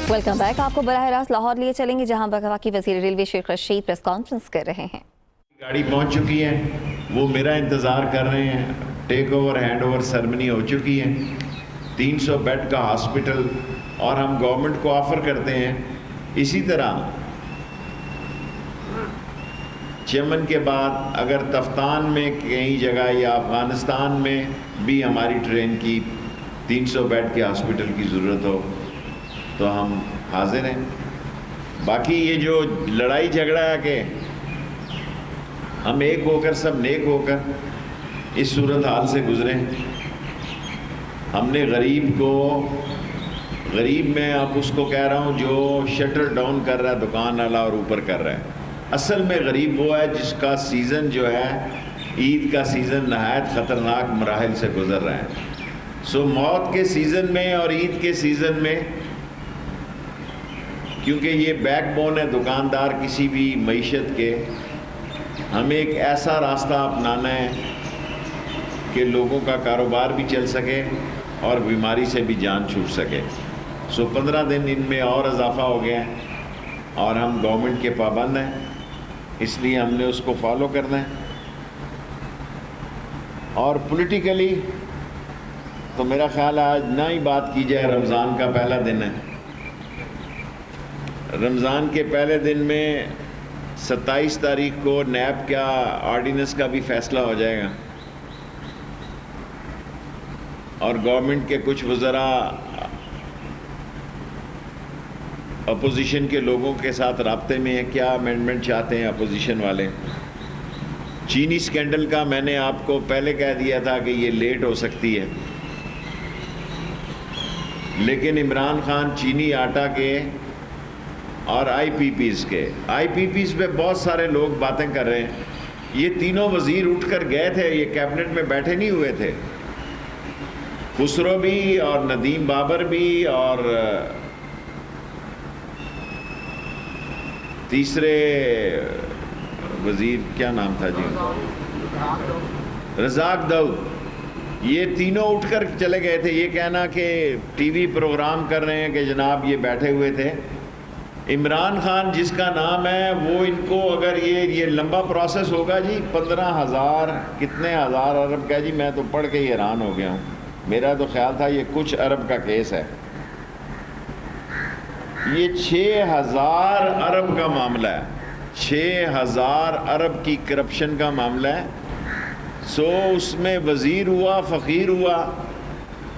Welcome back. آپ کو براہ راست لاہور لیے چلیں گے جہاں وفاقی وزیر railway Sheikh Rashid press conference کر رہے ہیں. گاڑی پہنچ چکی ہے, وہ میرا انتظار کر رہے ہیں. Take over hand over ceremony ہو چکی ہے. 300 بیڈ کا ہاسپٹل, اور ہم گورنمنٹ کو آفر کرتے ہیں اسی طرح چمن کے بعد اگر تفتان میں کئی جگہ یا افغانستان میں بھی ہماری ٹرین کی 300 بیڈ کے ہاسپٹل کی ضرورت ہو تو ہم حاضر ہیں. باقی یہ جو لڑائی جھگڑا ہے کہ ہم ایک ہو کر سب نیک ہو کر اس صورتحال سے گزریں. ہم نے غریب میں اب اس کو کہہ رہا ہوں جو شٹر ڈاؤن کر رہا ہے دکان والا اور اوپر کر رہا ہے, اصل میں غریب وہ ہے جس کا سیزن جو ہے عید کا سیزن نہایت خطرناک مراحل سے گزر رہا ہے. سو موت کے سیزن میں اور عید کے سیزن میں, کیونکہ یہ بیک بون ہے دکاندار کسی بھی معیشت کے, ہمیں ایک ایسا راستہ اپنانا ہے کہ لوگوں کا کاروبار بھی چل سکے اور بیماری سے بھی جان چھوٹ سکے. سو 15 دن ان میں اور اضافہ ہو گیا ہے اور ہم گورنمنٹ کے پابند ہیں, اس لیے ہم نے اس کو فالو کرنا ہے. اور پولیٹیکلی تو میرا خیال ہے آج نہ ہی بات کی جائے. رمضان کا پہلا دن ہے. رمضان کے پہلے دن میں 27 تاریخ کو نیب کا آرڈیننس کا بھی فیصلہ ہو جائے گا, اور گورنمنٹ کے کچھ وزراء اپوزیشن کے لوگوں کے ساتھ رابطے میں ہیں. کیا امینڈمنٹ چاہتے ہیں اپوزیشن والے؟ چینی سکینڈل کا میں نے آپ کو پہلے کہہ دیا تھا کہ یہ لیٹ ہو سکتی ہے, لیکن عمران خان چینی آٹا کے اور آئی پی پیز پہ بہت سارے لوگ باتیں کر رہے ہیں. یہ تینوں وزیر اٹھ کر گئے تھے, یہ کیبنٹ میں بیٹھے نہیں ہوئے تھے. خسرو بھی اور ندیم بابر بھی اور تیسرے وزیر کیا نام تھا جی, رزاق داؤد, یہ تینوں اٹھ کر چلے گئے تھے. یہ کہنا کہ ٹی وی پروگرام کر رہے ہیں کہ جناب یہ بیٹھے ہوئے تھے. عمران خان جس کا نام ہے وہ ان کو اگر یہ لمبا پروسیس ہوگا جی, 15,000 کتنے ہزار ارب کا, جی میں تو پڑھ کے ہی حیران ہو گیا ہوں. میرا تو خیال تھا یہ کچھ ارب کا کیس ہے. یہ 6,000 ارب کا معاملہ ہے, 6,000 ارب کی کرپشن کا معاملہ ہے. سو اس میں وزیر ہوا, فقیر ہوا,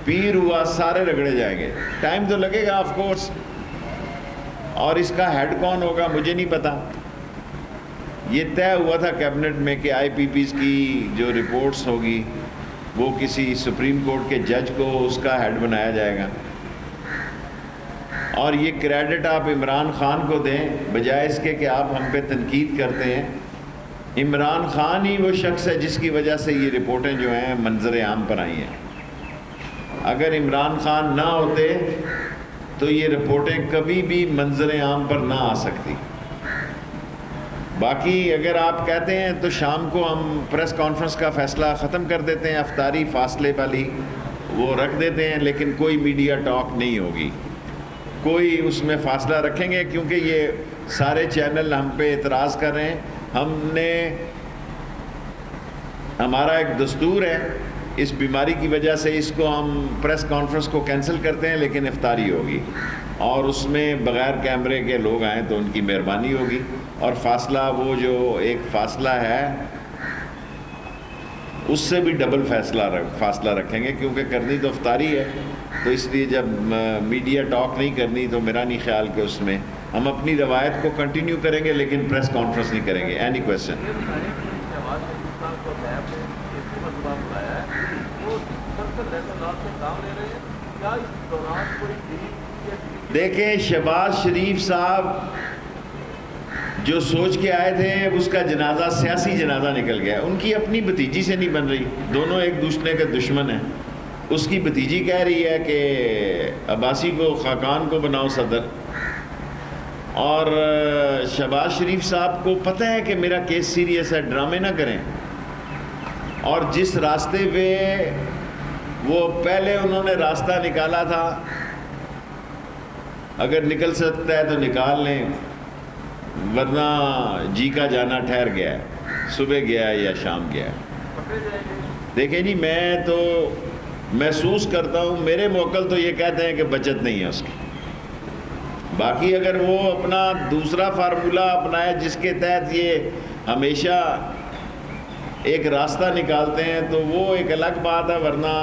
پیر ہوا, سارے رگڑے جائیں گے. ٹائم تو لگے گا آف کورس, اور اس کا ہیڈ کون ہوگا مجھے نہیں پتا. یہ طے ہوا تھا کیبنٹ میں کہ آئی پی پیز کی جو رپورٹس ہوگی وہ کسی سپریم کورٹ کے جج کو اس کا ہیڈ بنایا جائے گا, اور یہ کریڈٹ آپ عمران خان کو دیں بجائے اس کے کہ آپ ہم پہ تنقید کرتے ہیں. عمران خان ہی وہ شخص ہے جس کی وجہ سے یہ رپورٹیں جو ہیں منظر عام پر آئی ہیں. اگر عمران خان نہ ہوتے تو یہ رپورٹیں کبھی بھی منظر عام پر نہ آ سکتی. باقی اگر آپ کہتے ہیں تو شام کو ہم پریس کانفرنس کا فیصلہ ختم کر دیتے ہیں, افطاری فاصلے والی وہ رکھ دیتے ہیں, لیکن کوئی میڈیا ٹاک نہیں ہوگی. کوئی اس میں فاصلہ رکھیں گے کیونکہ یہ سارے چینل ہم پہ اعتراض کر رہے ہیں. ہمارا ایک دستور ہے, اس بیماری کی وجہ سے اس کو ہم پریس کانفرنس کو کینسل کرتے ہیں, لیکن افطاری ہوگی اور اس میں بغیر کیمرے کے لوگ آئیں تو ان کی مہربانی ہوگی. اور فاصلہ وہ جو ایک فاصلہ ہے اس سے بھی ڈبل فاصلہ رکھیں گے, کیونکہ کرنی تو افطاری ہے. تو اس لیے جب میڈیا ٹاک نہیں کرنی تو میرا نہیں خیال کہ اس میں ہم اپنی روایت کو کنٹینیو کریں گے, لیکن پریس کانفرنس نہیں کریں گے. Any question? دیکھیں شہباز شریف صاحب جو سوچ کے آئے تھے اس کا جنازہ سیاسی جنازہ نکل گیا. ان کی اپنی بھتیجی سے نہیں بن رہی, دونوں ایک دوسرے کے دشمن ہیں. اس کی بھتیجی کہہ رہی ہے کہ عباسی کو خاقان کو بناؤ صدر, اور شہباز شریف صاحب کو پتہ ہے کہ میرا کیس سیریس ہے, ڈرامے نہ کریں. اور جس راستے پہ وہ پہلے انہوں نے راستہ نکالا تھا اگر نکل سکتا ہے تو نکال لیں، ورنہ جی کا جانا ٹھہر گیا ہے، صبح گیا ہے یا شام گیا ہے۔ دیکھیں جی، میں تو محسوس کرتا ہوں، میرے موکل تو یہ کہتے ہیں کہ بچت نہیں ہے اس کی۔ باقی اگر وہ اپنا دوسرا فارمولہ اپنائے جس کے تحت یہ ہمیشہ ایک راستہ نکالتے ہیں تو وہ ایک الگ بات ہے، ورنہ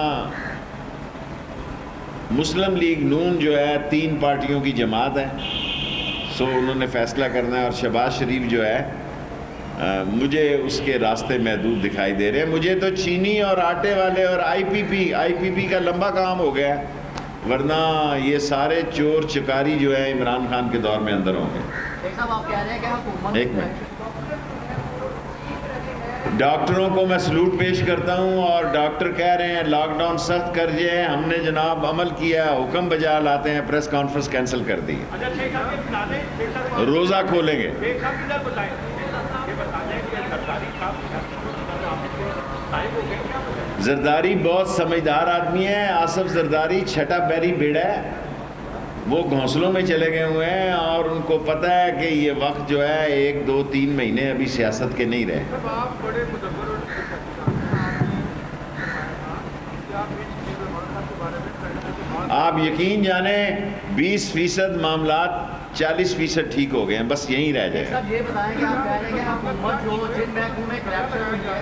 مسلم لیگ نون جو ہے 3 پارٹیوں کی جماعت ہے، سو انہوں نے فیصلہ کرنا ہے، اور شہباز شریف جو ہے مجھے اس کے راستے محدود دکھائی دے رہے ہیں۔ مجھے تو چینی اور آٹے والے اور آئی پی پی کا لمبا کام ہو گیا ہے، ورنہ یہ سارے چور چکاری جو ہے عمران خان کے دور میں اندر ہوں گے۔ ایک منٹ، ڈاکٹروں کو میں سلوٹ پیش کرتا ہوں، اور ڈاکٹر کہہ رہے ہیں لاک ڈاؤن سخت کر دیا ہے، ہم نے جناب عمل کیا ہے، حکم بجا لاتے ہیں، پریس کانفرنس کینسل کر دی، روزہ کھولیں گے۔ زرداری بہت سمجھدار آدمی ہے، آصف زرداری چھٹا پیری بیڑا ہے، وہ گھونسلوں میں چلے گئے ہوئے ہیں، اور ان کو پتہ ہے کہ یہ وقت جو ہے 1 2 3 مہینے ابھی سیاست کے نہیں رہے۔ آپ یقین جانیں 20% معاملات 40% ٹھیک ہو گئے ہیں، بس یہیں رہ جائے۔ یہ بتائیں کہ آپ کہہ رہے ہیں کہ حکومت جو جن محکموں میں کرپشن ہوئی ہے،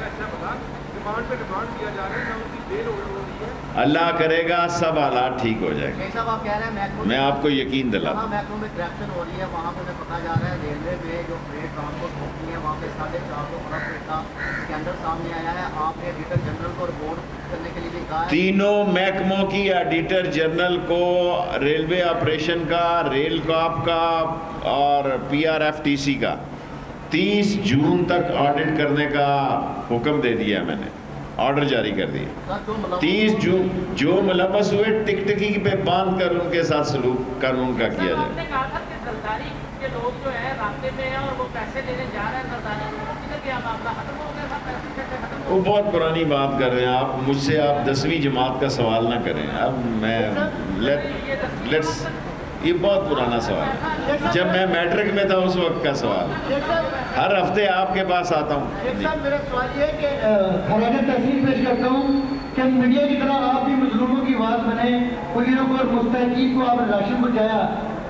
اللہ کرے گا سب حالات ٹھیک ہو جائیں گے، صاحب آپ کہہ رہے ہیں محکموں میں آپ کو یقین دلاتا ہوں۔ محکموں میں کرپشن ہو رہی ہے، وہاں پہ پکا جا رہا ہے ریلوے میں جو فریٹ ٹرانسپورٹ ہوتی ہے وہاں پہ 450 ارب کا اسکینڈل سامنے آیا ہے۔ آپ نے ایڈیٹر جنرل کو رپورٹ کرنے کے لیے بھی کہا ہے۔ تینوں محکموں کی ایڈیٹر جنرل کو ریلوے آپریشن کا، ریل کاپ کا اور PRFTC کا 30 جون تک آڈٹ کرنے کا حکم دے دیا میں نے، آرڈر جاری کر دیا۔ 30 جون جو ملوث ہوئے ٹکٹکی پہ باندھ کر ان کے ساتھ سلوک قانون کا کیا جائے۔ آپ نے کہا تھا کہ زرداری کے لوگ جو ہے راستے میں ہیں اور وہ پیسے لینے جا رہے ہیں زرداری کو، کدھر گیا معاملہ ختم ہو گیا تھا، پیسے ختم ہو وہ بہت پرانی بات کر رہے ہیں آپ مجھ سے، آپ 10ویں جماعت کا سوال نہ کریں۔ اب میں لیٹس، یہ بہت پرانا سوال ہے، جب میں میٹرک میں تھا اس وقت کا سوال، ہر ہفتے آپ کے پاس آتا ہوں۔ صاحب میرا سوال یہ ہے کہ خراج تحسین پیش کرتا ہوں کہ میڈیا کی طرح آپ بھی مظلوموں کی آواز بنے، پولیسوں کو اور مستحقین کو آپ نے راشن پہنچایا،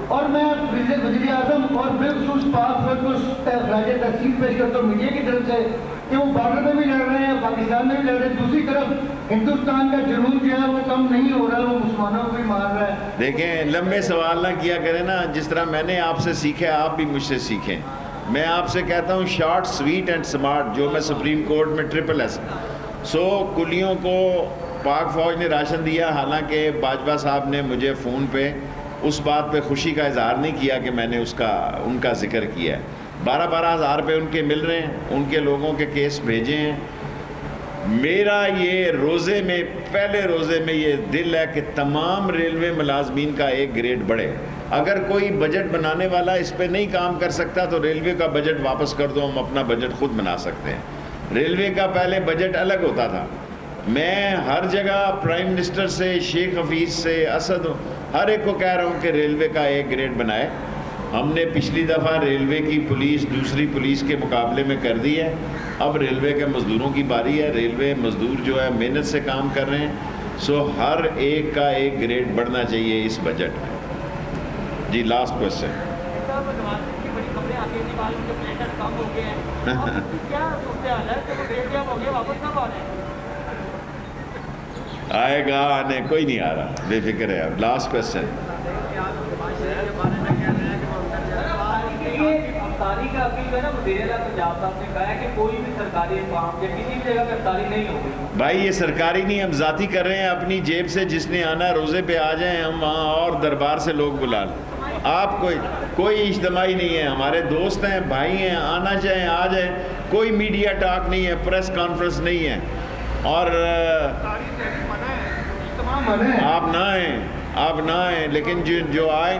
اور میں وزیر اعظم اور بالخصوص پاک فوج کو خراج تحسین پیش کرتا ہوں میڈیا کی طرف سے کہ وہ بارڈر میں بھی لڑ رہے ہیں، پاکستان میں بھی لڑ رہے ہیں، دوسری طرف ہندوستان کا جنون جو ہے وہ کم نہیں ہو رہا، وہ مسلمانوں کو بھی مار رہا ہے۔ دیکھیں، لمبے سوال نہ کیا کریں نا، جس طرح میں نے آپ سے سیکھا آپ بھی مجھ سے سیکھیں۔ میں آپ سے کہتا ہوں شارٹ سویٹ اینڈ سمارٹ، جو میں سپریم کورٹ میں SSS کلیوں کو پاک فوج نے راشن دیا، حالانکہ باجوہ صاحب نے مجھے فون پہ اس بات پہ خوشی کا اظہار نہیں کیا کہ میں نے ان کا ذکر کیا ہے۔ 12 ہزار روپے ان کے مل رہے ہیں، ان کے لوگوں کے کیس بھیجے ہیں۔ میرا یہ روزے میں، پہلے روزے میں یہ دل ہے کہ تمام ریلوے ملازمین کا ایک گریڈ بڑھے۔ اگر کوئی بجٹ بنانے والا اس پہ نہیں کام کر سکتا تو ریلوے کا بجٹ واپس کر دو، ہم اپنا بجٹ خود بنا سکتے ہیں۔ ریلوے کا پہلے بجٹ الگ ہوتا تھا، میں ہر جگہ پرائم منسٹر سے، شیخ حفیظ سے، اسد، ہر ایک کو کہہ رہا ہوں کہ ریلوے کا ایک گریڈ بنائے۔ ہم نے پچھلی دفعہ ریلوے کی پولیس دوسری پولیس کے مقابلے میں کر دی ہے، اب ریلوے کے مزدوروں کی باری ہے۔ ریلوے مزدور جو ہے محنت سے کام کر رہے ہیں، سو ہر ایک کا ایک گریڈ بڑھنا چاہیے اس بجٹ میں۔ جی لاسٹ کوشچن۔ آئے گا آنے، کوئی نہیں آ رہا، بے فکر ہے۔ اب لاسٹ کوشچن۔ افطاری کا ابھی جو ہے نا وزیر اعلیٰ پنجاب صاحب نے کہا ہے کہ کوئی بھی سرکاری مقام یا کسی بھی جگہ پہ افطاری نہیں ہوگی۔ بھائی یہ سرکاری نہیں، ہم ذاتی کر رہے ہیں اپنی جیب سے، جس نے آنا روزے پہ آ جائیں، ہم وہاں اور دربار سے لوگ بلا لیں۔ آپ کوئی اجتماعی نہیں ہے، ہمارے دوست ہیں، بھائی ہیں، آنا چاہیں آ جائیں، کوئی میڈیا ٹاک نہیں ہے، پریس کانفرنس نہیں ہے، اور آپ نہ آئیں، لیکن جو آئیں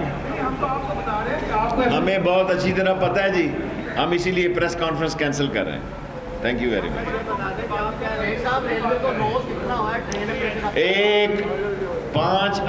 ہمیں بہت اچھی طرح پتہ ہے جی، ہم اسی لیے پریس کانفرنس کینسل کر رہے ہیں۔ Thank you very much. 5